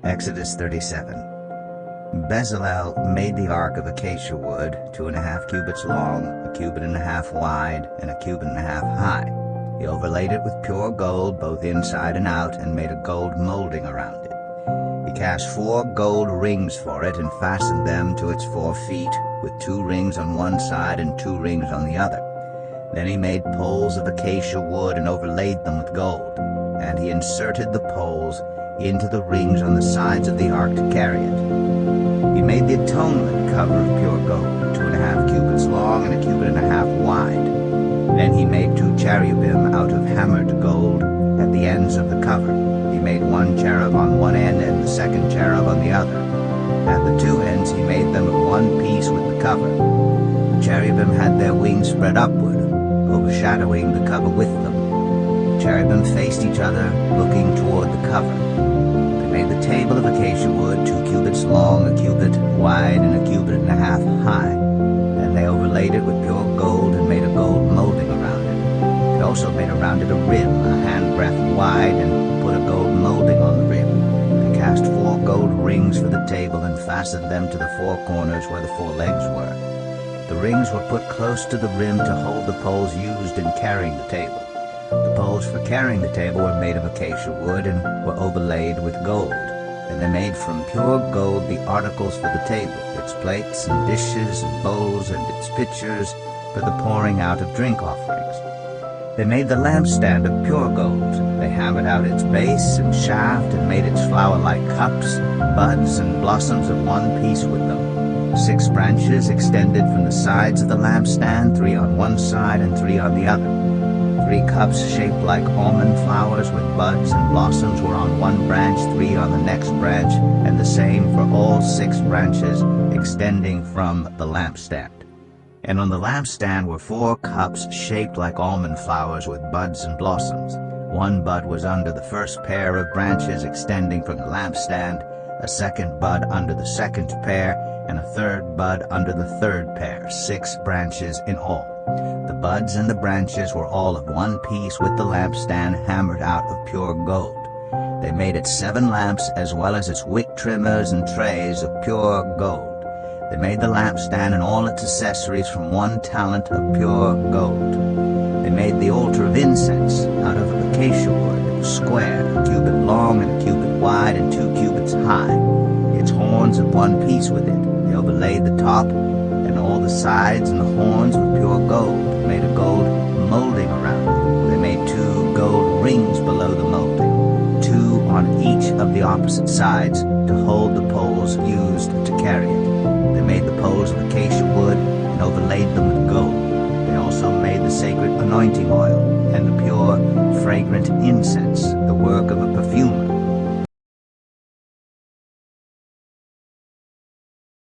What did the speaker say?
Exodus 37. Bezalel made the ark of acacia wood, 2.5 cubits long, 1.5 cubits wide, and 1.5 cubits high. He overlaid it with pure gold, both inside and out, and made a gold molding around it. He cast 4 gold rings for it and fastened them to its 4 feet, with 2 rings on one side and 2 rings on the other. Then he made poles of acacia wood and overlaid them with gold. And he inserted the poles into the rings on the sides of the ark to carry it. He made the atonement cover of pure gold, 2.5 cubits long and 1.5 cubits wide. Then he made 2 cherubim out of hammered gold at the ends of the cover. He made 1 cherub on one end and the second cherub on the other. At the 2 ends he made them of one piece with the cover. The cherubim had their wings spread upward, overshadowing the cover with them. The cherubim faced each other, looking toward the cover. They made the table of acacia wood, 2 cubits long, 1 cubit wide, and 1.5 cubits high. Then they overlaid it with pure gold and made a gold molding around it. They also made around it a rim, a handbreadth wide, and put a gold molding on the rim. They cast 4 gold rings for the table and fastened them to the 4 corners where the 4 legs were. The rings were put close to the rim to hold the poles used in carrying the table. The poles for carrying the table were made of acacia wood and were overlaid with gold. And they made from pure gold the articles for the table, its plates and dishes and bowls and its pitchers for the pouring out of drink offerings. They made the lampstand of pure gold. They hammered out its base and shaft and made its flower-like cups, buds, and blossoms of one piece with them. 6 branches extended from the sides of the lampstand, 3 on one side and 3 on the other. 3 cups shaped like almond flowers with buds and blossoms were on one branch, 3 on the next branch, and the same for all 6 branches extending from the lampstand. And on the lampstand were 4 cups shaped like almond flowers with buds and blossoms. 1 bud was under the first pair of branches extending from the lampstand, a 2nd bud under the 2nd pair, and a 3rd bud under the 3rd pair, 6 branches in all. The buds and the branches were all of one piece with the lampstand hammered out of pure gold. They made it 7 lamps as well as its wick trimmers and trays of pure gold. They made the lampstand and all its accessories from 1 talent of pure gold. They made the altar of incense out of acacia wood. It was square, 1 cubit long and 1 cubit wide and 2 cubits high. Its horns of one piece with it. They overlaid the top and all the sides and the horns with pure gold, made a gold molding around it. They made 2 gold rings below the molding, 2 on each of the opposite sides to hold the poles used to carry it. They made the poles of acacia wood and overlaid them with gold. They also made the sacred anointing oil and the pure, fragrant incense, the work of